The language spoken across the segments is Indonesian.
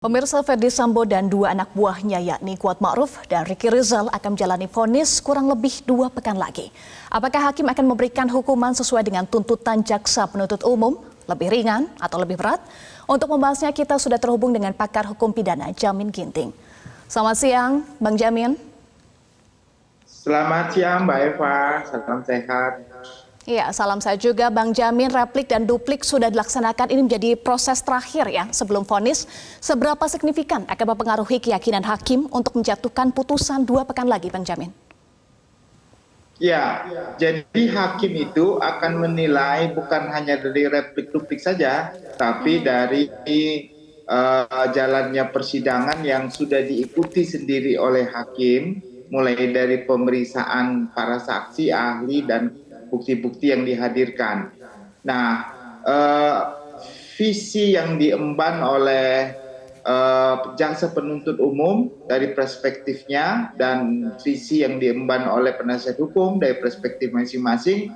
Pemirsa, Ferdy Sambo dan dua anak buahnya yakni Kuat Ma'ruf dan Ricky Rizal akan menjalani vonis kurang lebih 2 pekan lagi. Apakah hakim akan memberikan hukuman sesuai dengan tuntutan jaksa penuntut umum, lebih ringan atau lebih berat? Untuk membahasnya kita sudah terhubung dengan pakar hukum pidana Jamin Ginting. Selamat siang, Bang Jamin. Selamat siang Mbak Eva, salam sehat. Iya, salam saya juga Bang Jamin. Replik dan duplik sudah dilaksanakan, ini menjadi proses terakhir ya sebelum vonis. Seberapa signifikan akan mempengaruhi keyakinan hakim untuk menjatuhkan putusan 2 pekan lagi, Bang Jamin? Ya, jadi hakim itu akan menilai bukan hanya dari replik-duplik saja, tapi dari jalannya persidangan yang sudah diikuti sendiri oleh hakim, mulai dari pemeriksaan para saksi, ahli, dan bukti-bukti yang dihadirkan. Nah, visi yang diemban oleh jaksa penuntut umum dari perspektifnya dan visi yang diemban oleh penasihat hukum dari perspektif masing-masing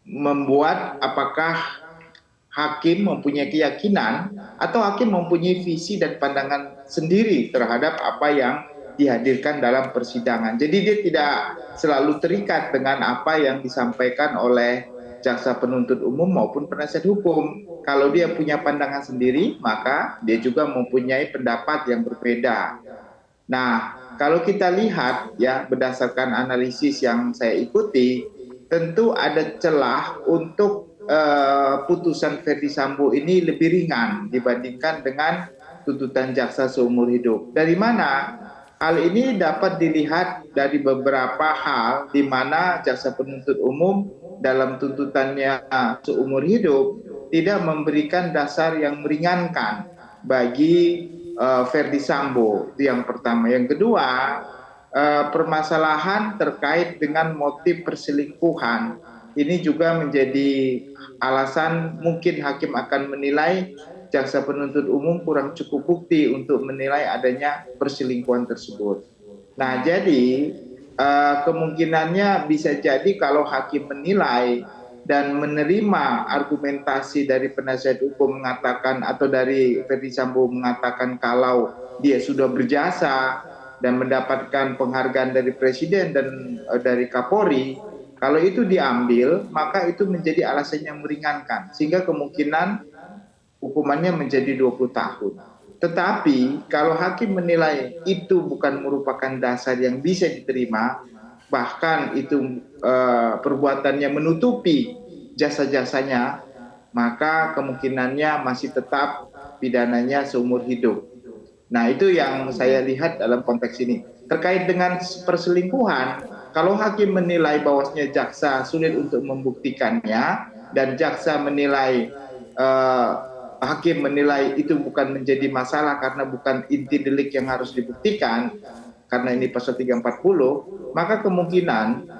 membuat apakah hakim mempunyai keyakinan atau hakim mempunyai visi dan pandangan sendiri terhadap apa yang dihadirkan dalam persidangan. Jadi dia tidak selalu terikat dengan apa yang disampaikan oleh jaksa penuntut umum maupun penasihat hukum. Kalau dia punya pandangan sendiri, maka dia juga mempunyai pendapat yang berbeda. Nah, kalau kita lihat ya berdasarkan analisis yang saya ikuti, tentu ada celah untuk putusan Ferdy Sambo ini lebih ringan dibandingkan dengan tuntutan jaksa seumur hidup. Dari mana? Hal ini dapat dilihat dari beberapa hal di mana jaksa penuntut umum dalam tuntutannya seumur hidup tidak memberikan dasar yang meringankan bagi Ferdy Sambo. Itu yang pertama. Yang kedua, permasalahan terkait dengan motif perselingkuhan. Ini juga menjadi alasan mungkin hakim akan menilai jaksa penuntut umum kurang cukup bukti untuk menilai adanya perselingkuhan tersebut. Nah, jadi kemungkinannya bisa jadi kalau hakim menilai dan menerima argumentasi dari penasihat hukum mengatakan atau dari Ferdy Sambo mengatakan kalau dia sudah berjasa dan mendapatkan penghargaan dari Presiden dan dari Kapolri, kalau itu diambil maka itu menjadi alasan yang meringankan sehingga kemungkinan hukumannya menjadi 20 tahun. Tetapi kalau hakim menilai itu bukan merupakan dasar yang bisa diterima, bahkan itu perbuatannya menutupi jasa-jasanya, maka kemungkinannya masih tetap pidananya seumur hidup. Nah, itu yang saya lihat dalam konteks ini. Terkait dengan perselingkuhan, kalau hakim menilai bahwasanya jaksa sulit untuk membuktikannya dan jaksa menilai hakim menilai itu bukan menjadi masalah karena bukan inti delik yang harus dibuktikan karena ini pasal 340, maka kemungkinan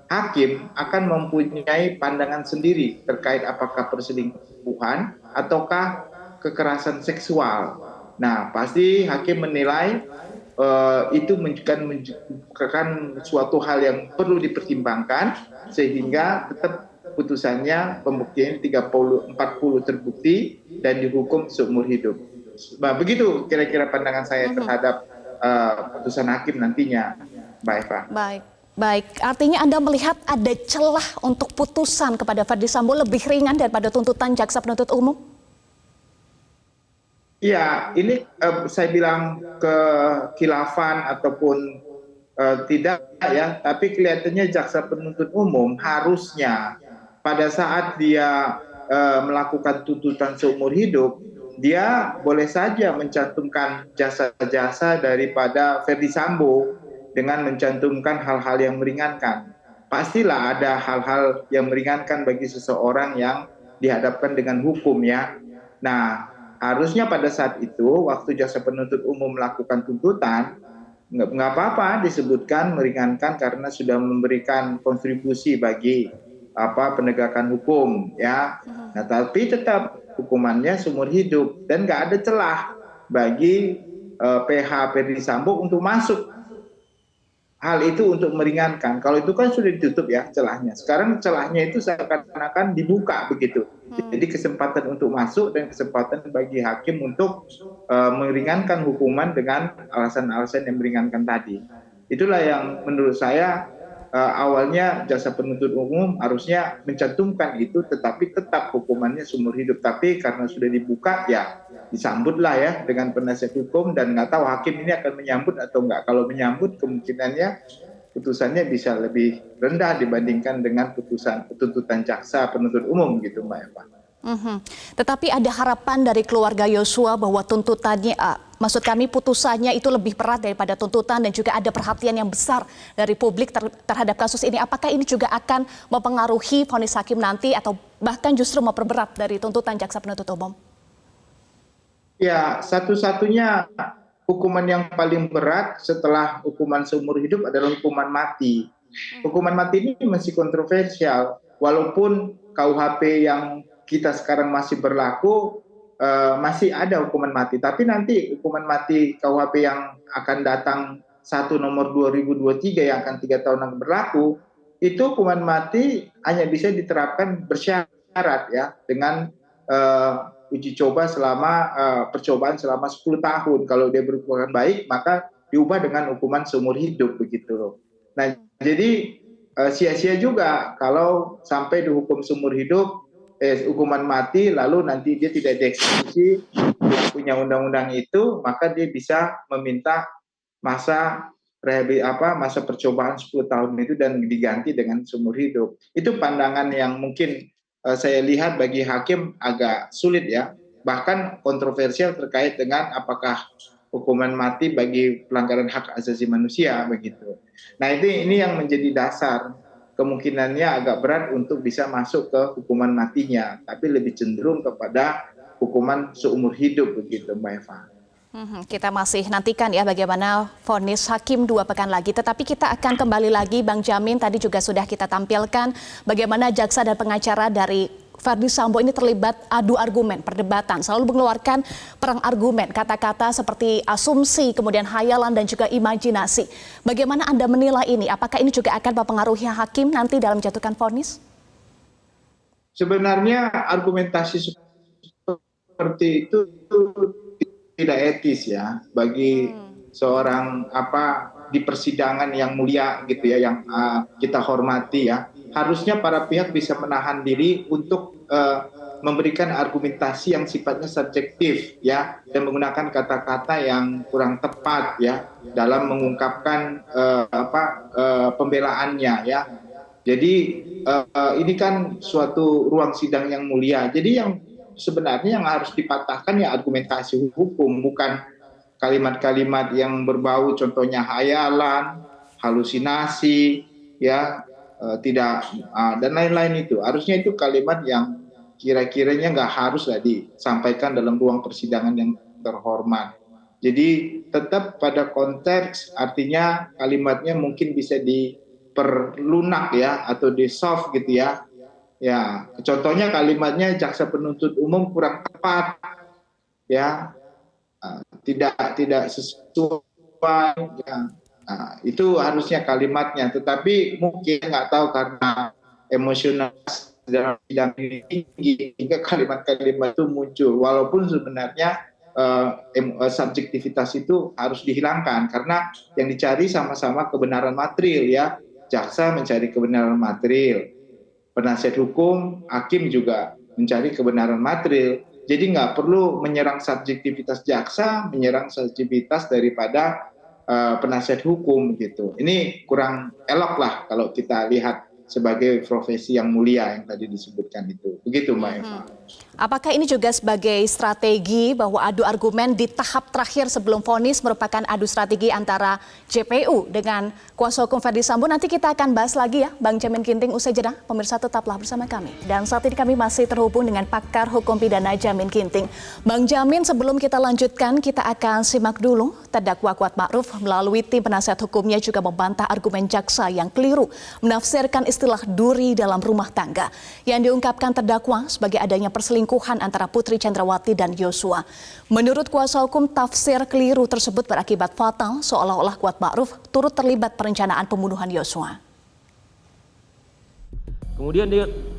hakim akan mempunyai pandangan sendiri terkait apakah perselingkuhan ataukah kekerasan seksual. Nah, pasti hakim menilai itu merupakan suatu hal yang perlu dipertimbangkan sehingga tetap putusannya pembuktian 30-40 terbukti dan dihukum seumur hidup. Nah, begitu kira-kira pandangan saya terhadap putusan hakim nantinya, Mbak Eva. Baik. Artinya Anda melihat ada celah untuk putusan kepada Ferdy Sambo lebih ringan daripada tuntutan jaksa penuntut umum? Iya, ini saya bilang kekhilafan ataupun tidak ya, tapi kelihatannya jaksa penuntut umum harusnya pada saat dia melakukan tuntutan seumur hidup, dia boleh saja mencantumkan jasa-jasa daripada Ferdy Sambo dengan mencantumkan hal-hal yang meringankan. Pastilah ada hal-hal yang meringankan bagi seseorang yang dihadapkan dengan hukum ya. Nah, harusnya pada saat itu waktu jaksa penuntut umum melakukan tuntutan nggak apa-apa disebutkan meringankan karena sudah memberikan kontribusi bagi penegakan hukum ya. Nah, tapi tetap hukumannya seumur hidup dan nggak ada celah bagi PH Ferdy Sambo untuk masuk hal itu untuk meringankan. Kalau itu kan sudah ditutup ya celahnya. Sekarang celahnya itu seakan-akan dibuka begitu. Jadi kesempatan untuk masuk dan kesempatan bagi hakim untuk meringankan hukuman dengan alasan-alasan yang meringankan tadi. Itulah yang menurut saya awalnya jaksa penuntut umum harusnya mencantumkan itu, tetapi tetap hukumannya seumur hidup. Tapi karena sudah dibuka, ya disambutlah ya dengan penasihat hukum, dan nggak tahu hakim ini akan menyambut atau nggak. Kalau menyambut, kemungkinannya putusannya bisa lebih rendah dibandingkan dengan tuntutan jaksa penuntut umum gitu, Mbak Eva. Tetapi ada harapan dari keluarga Yosua bahwa tuntutannya, maksud kami putusannya itu lebih berat daripada tuntutan, dan juga ada perhatian yang besar dari publik terhadap kasus ini. Apakah ini juga akan mempengaruhi vonis hakim nanti atau bahkan justru memperberat dari tuntutan jaksa penuntut umum? Ya, satu-satunya hukuman yang paling berat setelah hukuman seumur hidup adalah hukuman mati. Hukuman mati ini masih kontroversial, walaupun KUHP yang kita sekarang masih berlaku, masih ada hukuman mati. Tapi nanti hukuman mati KUHP yang akan datang 1 nomor 2023 yang akan 3 tahun akan berlaku, itu hukuman mati hanya bisa diterapkan bersyarat ya, dengan uji coba percobaan selama 10 tahun. Kalau dia berhubungan baik, maka diubah dengan hukuman seumur hidup begitu loh. Nah, jadi sia-sia juga kalau sampai dihukum seumur hidup, hukuman mati, lalu nanti dia tidak dieksekusi, punya undang-undang itu, maka dia bisa meminta masa percobaan 10 tahun itu dan diganti dengan seumur hidup. Itu pandangan yang mungkin saya lihat bagi hakim agak sulit ya, bahkan kontroversial terkait dengan apakah hukuman mati bagi pelanggaran hak asasi manusia begitu. Nah, ini yang menjadi dasar, kemungkinannya agak berat untuk bisa masuk ke hukuman matinya, tapi lebih cenderung kepada hukuman seumur hidup begitu, Mbak Eva. Kita masih nantikan ya bagaimana vonis hakim 2 pekan lagi. Tetapi kita akan kembali lagi, Bang Jamin, tadi juga sudah kita tampilkan bagaimana jaksa dan pengacara dari Verdi Sambo ini terlibat adu argumen, perdebatan, selalu mengeluarkan perang argumen, kata-kata seperti asumsi, kemudian hayalan dan juga imajinasi. Bagaimana Anda menilai ini? Apakah ini juga akan mempengaruhi hakim nanti dalam menjatuhkan vonis? Sebenarnya argumentasi seperti itu tidak etis ya bagi seorang di persidangan yang mulia gitu ya, yang kita hormati ya. Harusnya para pihak bisa menahan diri untuk memberikan argumentasi yang sifatnya subjektif ya, dan menggunakan kata-kata yang kurang tepat ya dalam mengungkapkan pembelaannya ya. Jadi ini kan suatu ruang sidang yang mulia. Jadi yang sebenarnya yang harus dipatahkan ya argumentasi hukum, bukan kalimat-kalimat yang berbau contohnya hayalan, halusinasi, ya dan lain-lain itu. Harusnya itu kalimat yang kira-kiranya nggak haruslah disampaikan dalam ruang persidangan yang terhormat. Jadi tetap pada konteks, artinya kalimatnya mungkin bisa diperlunak ya, atau di soft gitu ya. Ya, contohnya kalimatnya jaksa penuntut umum kurang tepat, ya, tidak sesuai, ya. Itu harusnya kalimatnya. Tetapi mungkin nggak tahu karena emosional dalam sidang ini tinggi, hingga kalimat-kalimat itu muncul. Walaupun sebenarnya subjektivitas itu harus dihilangkan, karena yang dicari sama-sama kebenaran material ya. Jaksa mencari kebenaran material, penasihat hukum, hakim juga mencari kebenaran material. Jadi nggak perlu menyerang subjektivitas jaksa, menyerang subjektivitas daripada penasihat hukum gitu. Ini kurang elok lah kalau kita lihat sebagai profesi yang mulia yang tadi disebutkan itu. Begitu, Mbak Eva. Apakah ini juga sebagai strategi bahwa adu argumen di tahap terakhir sebelum vonis merupakan adu strategi antara JPU dengan kuasa hukum Verdi Sambo? Nanti kita akan bahas lagi ya, Bang Jamin Ginting, usai jeda. Pemirsa tetaplah bersama kami. Dan saat ini kami masih terhubung dengan pakar hukum pidana Jamin Ginting. Bang Jamin, sebelum kita lanjutkan, kita akan simak dulu terdakwa Kuat Ma'ruf melalui tim penasihat hukumnya juga membantah argumen jaksa yang keliru menafsirkan istilah duri dalam rumah tangga yang diungkapkan terdakwa sebagai adanya perselingkuhan antara Putri Chandrawati dan Yosua. Menurut kuasa hukum, tafsir keliru tersebut berakibat fatal, seolah-olah Kuat Ma'ruf turut terlibat perencanaan pembunuhan Yosua. Kemudian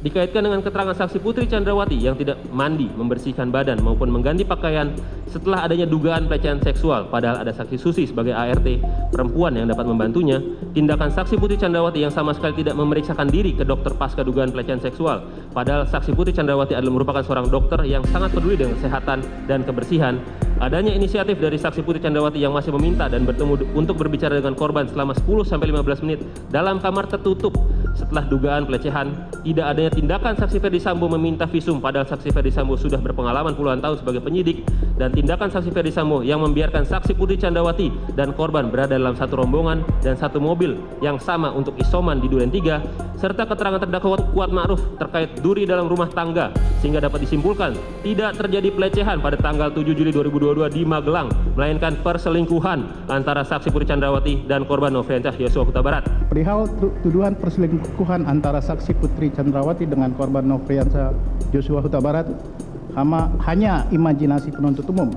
dikaitkan dengan keterangan saksi Putri Chandrawati yang tidak mandi, membersihkan badan maupun mengganti pakaian setelah adanya dugaan pelecehan seksual, padahal ada saksi Susi sebagai ART perempuan yang dapat membantunya. Tindakan saksi Putri Chandrawati yang sama sekali tidak memeriksakan diri ke dokter pasca dugaan pelecehan seksual, padahal saksi Putri Chandrawati adalah merupakan seorang dokter yang sangat peduli dengan kesehatan dan kebersihan. Adanya inisiatif dari saksi Putri Chandrawati yang masih meminta dan bertemu untuk berbicara dengan korban selama 10-15 menit dalam kamar tertutup setelah dugaan pelecehan. Tidak adanya tindakan saksi Ferdi Sambo meminta visum, padahal saksi Ferdi Sambo sudah berpengalaman puluhan tahun sebagai penyidik, dan tindakan saksi Ferdi Sambo yang membiarkan saksi Putri Chandrawati dan korban berada dalam satu rombongan dan satu mobil yang sama untuk isoman di Duren 3, serta keterangan terdakwa Kuat Ma'ruf terkait duri dalam rumah tangga, sehingga dapat disimpulkan tidak terjadi pelecehan pada tanggal 7 Juli 2022 di Magelang, melainkan perselingkuhan antara saksi Putri Chandrawati dan korban Nofriansyah Yosua Huta Barat. Perihal tuduhan perselingkuhan antara saksi Putri Chandrawati dengan korban Nofriansyah Yosua Huta Barat hanya imajinasi penuntut umum,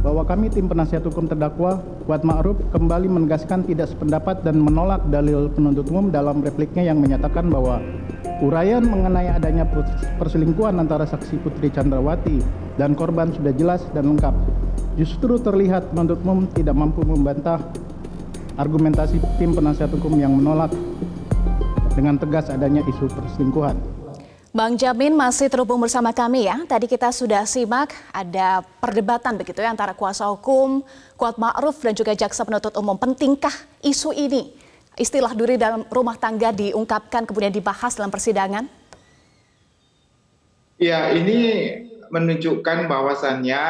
bahwa kami tim penasihat hukum terdakwa Kuat Ma'ruf kembali menegaskan tidak sependapat dan menolak dalil penuntut umum dalam repliknya yang menyatakan bahwa uraian mengenai adanya perselingkuhan antara saksi Putri Chandrawati dan korban sudah jelas dan lengkap. Justru terlihat penuntut umum tidak mampu membantah argumentasi tim penasihat hukum yang menolak dengan tegas adanya isu perselingkuhan. Bang Jamin masih terhubung bersama kami ya. Tadi kita sudah simak ada perdebatan begitu ya antara kuasa hukum Kuat Ma'ruf dan juga jaksa penuntut umum. Pentingkah isu ini? Istilah duri dalam rumah tangga diungkapkan kemudian dibahas dalam persidangan? Ya, ini menunjukkan bahwasannya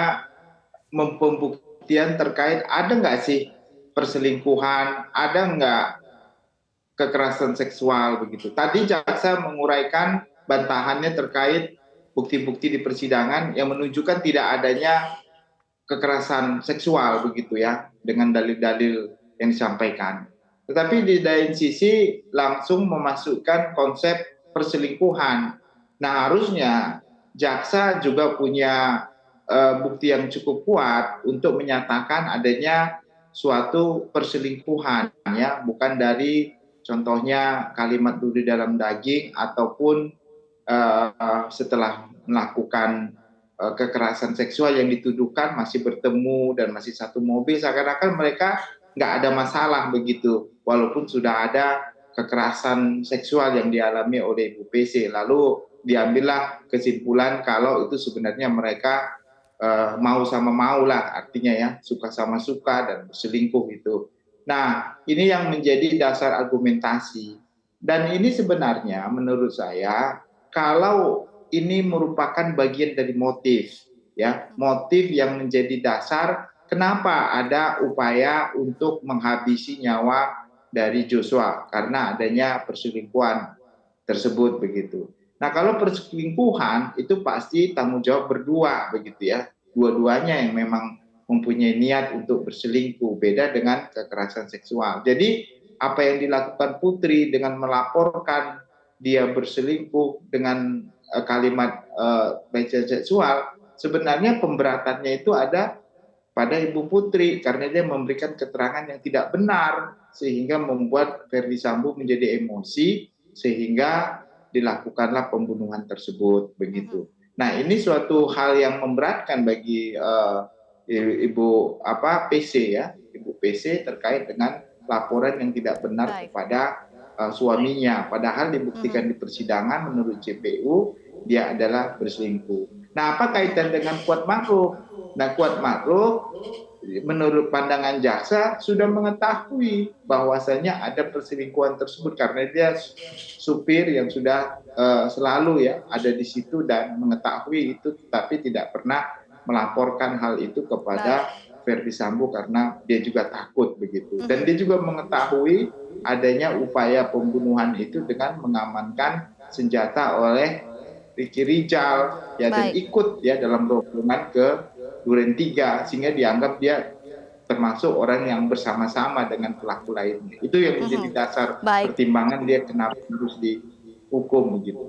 pembuktian terkait ada nggak sih perselingkuhan, ada nggak kekerasan seksual begitu. Tadi jaksa menguraikan bantahannya terkait bukti-bukti di persidangan yang menunjukkan tidak adanya kekerasan seksual begitu ya, dengan dalil-dalil yang disampaikan. Tetapi di lain sisi langsung memasukkan konsep perselingkuhan. Nah, harusnya jaksa juga punya bukti yang cukup kuat untuk menyatakan adanya suatu perselingkuhan ya, bukan dari contohnya kalimat duri dalam daging ataupun setelah melakukan kekerasan seksual yang dituduhkan masih bertemu dan masih satu mobil, seakan-akan mereka nggak ada masalah begitu, walaupun sudah ada kekerasan seksual yang dialami oleh Ibu PC. Lalu diambillah kesimpulan kalau itu sebenarnya mereka mau sama mau lah, artinya ya suka sama suka dan berselingkuh gitu. Nah, ini yang menjadi dasar argumentasi. Dan ini sebenarnya menurut saya kalau ini merupakan bagian dari motif, ya, motif yang menjadi dasar kenapa ada upaya untuk menghabisi nyawa dari Joshua karena adanya perselingkuhan tersebut begitu. Nah, kalau perselingkuhan itu pasti tanggung jawab berdua begitu ya, dua-duanya yang memang mempunyai niat untuk berselingkuh, beda dengan kekerasan seksual. Jadi apa yang dilakukan Putri dengan melaporkan dia berselingkuh dengan kalimat pelecehan seksual, sebenarnya pemberatannya itu ada pada Ibu Putri karena dia memberikan keterangan yang tidak benar sehingga membuat Ferdi Sambo menjadi emosi sehingga dilakukanlah pembunuhan tersebut begitu. Nah, ini suatu hal yang memberatkan bagi Ibu PC ya, Ibu PC terkait dengan laporan yang tidak benar kepada suaminya, padahal dibuktikan di persidangan menurut JPU dia adalah berselingkuh. Nah, apa kaitan dengan Kuat Ma'ruf? Nah, Kuat Ma'ruf menurut pandangan jaksa sudah mengetahui bahwasanya ada perselingkuhan tersebut karena dia supir yang sudah selalu ya ada di situ dan mengetahui itu, tapi tidak pernah melaporkan hal itu kepada Ferdi Sambo karena dia juga takut begitu. Dan dia juga mengetahui adanya upaya pembunuhan itu dengan mengamankan senjata oleh Ricky Rijal ya, dan ikut ya dalam rombongan ke Duren 3 sehingga dianggap dia termasuk orang yang bersama-sama dengan pelaku lainnya. Itu yang menjadi dasar pertimbangan dia kenapa harus dihukum begitu.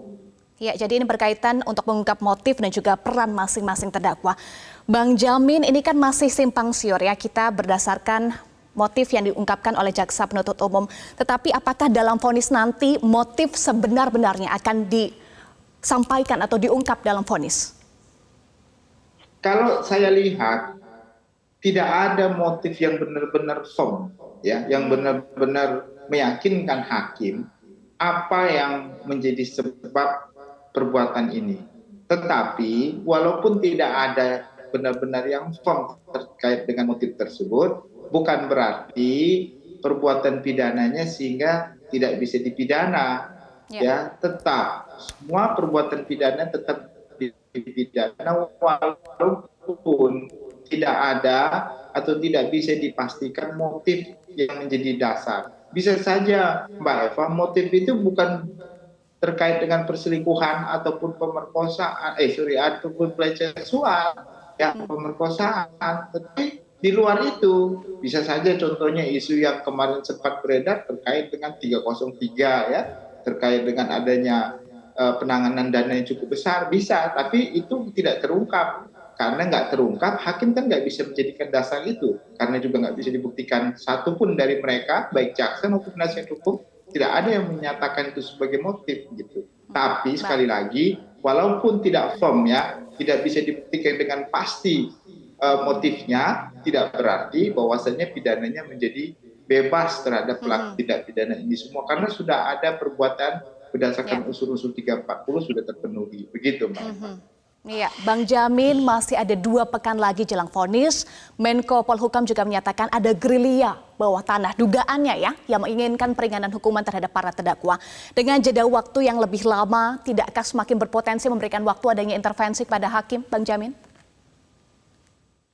Ya, jadi ini berkaitan untuk mengungkap motif dan juga peran masing-masing terdakwa. Bang Jamin, ini kan masih simpang siur ya, kita berdasarkan motif yang diungkapkan oleh jaksa penuntut umum. Tetapi apakah dalam vonis nanti motif sebenar-benarnya akan disampaikan atau diungkap dalam vonis? Kalau saya lihat tidak ada motif yang benar-benar firm, ya, yang benar-benar meyakinkan hakim apa yang menjadi sebab perbuatan ini. Tetapi walaupun tidak ada benar-benar yang firm terkait dengan motif tersebut, bukan berarti perbuatan pidananya sehingga tidak bisa dipidana. Ya, tetap semua perbuatan pidana tetap dipidana walaupun tidak ada atau tidak bisa dipastikan motif yang menjadi dasar. Bisa saja Mbak Eva, motif itu bukan terkait dengan perselingkuhan ataupun pemerkosaan, ataupun pelecehan seksual, ya, pemerkosaan. Tetapi di luar itu bisa saja contohnya isu yang kemarin sempat beredar terkait dengan 303, ya, terkait dengan adanya penanganan dana yang cukup besar, bisa, tapi itu tidak terungkap. Karena nggak terungkap, hakim kan nggak bisa menjadikan dasar itu. Karena juga nggak bisa dibuktikan satupun dari mereka, baik jaksa maupun penasihat hukum, tidak ada yang menyatakan itu sebagai motif gitu. Tapi sekali lagi, walaupun tidak firm, ya, tidak bisa dibuktikan dengan pasti motifnya, tidak berarti bahwasannya pidananya menjadi bebas terhadap pelaku tindak pidana ini semua. Karena sudah ada perbuatan berdasarkan unsur-unsur 340 sudah terpenuhi. Begitu, Mbak. Iya, Bang Jamin, masih ada 2 pekan lagi jelang vonis. Menko Polhukam juga menyatakan ada gerilya bawah tanah dugaannya, ya, yang menginginkan peringanan hukuman terhadap para terdakwa. Dengan jeda waktu yang lebih lama, tidakkah semakin berpotensi memberikan waktu adanya intervensi kepada hakim, Bang Jamin?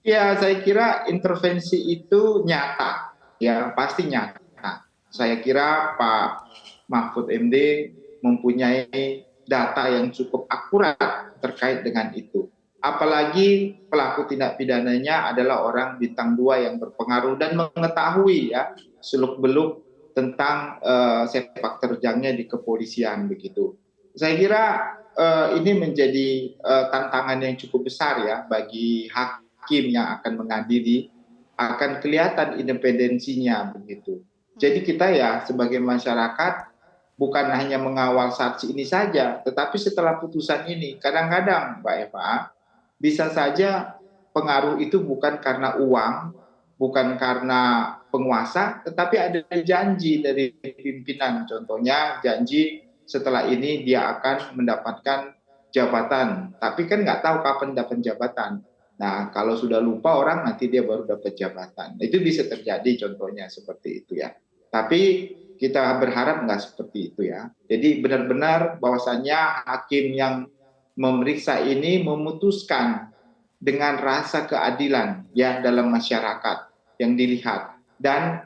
Ya, saya kira intervensi itu nyata, ya, pasti nyata. Saya kira Pak Mahfud MD mempunyai data yang cukup akurat terkait dengan itu. Apalagi pelaku tindak pidananya adalah orang bintang 2 yang berpengaruh dan mengetahui, ya, seluk-beluk tentang sepak terjangnya di kepolisian begitu. Saya kira ini menjadi tantangan yang cukup besar, ya, bagi hakim yang akan mengadili, akan kelihatan independensinya begitu. Jadi kita, ya, sebagai masyarakat bukan hanya mengawal saksi ini saja, tetapi setelah putusan ini, kadang-kadang Mbak Eva, bisa saja pengaruh itu bukan karena uang, bukan karena penguasa, tetapi ada janji dari pimpinan. Contohnya janji setelah ini dia akan mendapatkan jabatan, tapi kan nggak tahu kapan dapat jabatan. Nah, kalau sudah lupa orang, nanti dia baru dapat jabatan. Itu bisa terjadi contohnya seperti itu, ya. Tapi kita berharap nggak seperti itu, ya. Jadi benar-benar bahwasannya hakim yang memeriksa ini memutuskan dengan rasa keadilan, ya, dalam masyarakat yang dilihat. Dan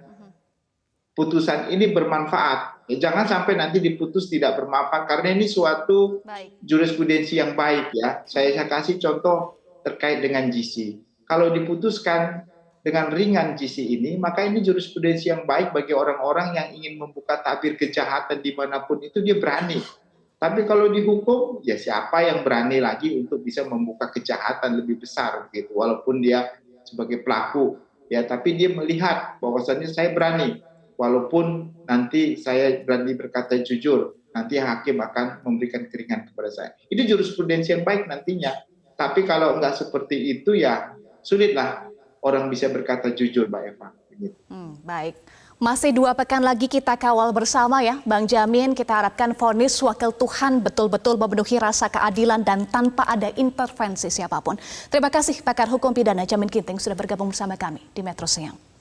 putusan ini bermanfaat. Ya, jangan sampai nanti diputus tidak bermanfaat, karena ini suatu jurisprudensi yang baik, ya. Saya kasih contoh terkait dengan GC. Kalau diputuskan dengan ringan GC ini, maka ini jurisprudensi yang baik bagi orang-orang yang ingin membuka tabir kejahatan dimanapun itu, dia berani. Tapi kalau dihukum, ya siapa yang berani lagi untuk bisa membuka kejahatan lebih besar gitu, walaupun dia sebagai pelaku, ya, tapi dia melihat bahwasannya saya berani, walaupun nanti saya berani berkata jujur, nanti hakim akan memberikan keringanan kepada saya. Itu jurisprudensi yang baik nantinya. Tapi kalau nggak seperti itu, ya sulitlah orang bisa berkata jujur, Mbak Eva. Baik, masih 2 pekan lagi kita kawal bersama, ya, Bang Jamin. Kita harapkan vonis wakil Tuhan betul-betul memenuhi rasa keadilan dan tanpa ada intervensi siapapun. Terima kasih pakar hukum pidana Jamin Ginting sudah bergabung bersama kami di Metro Siang.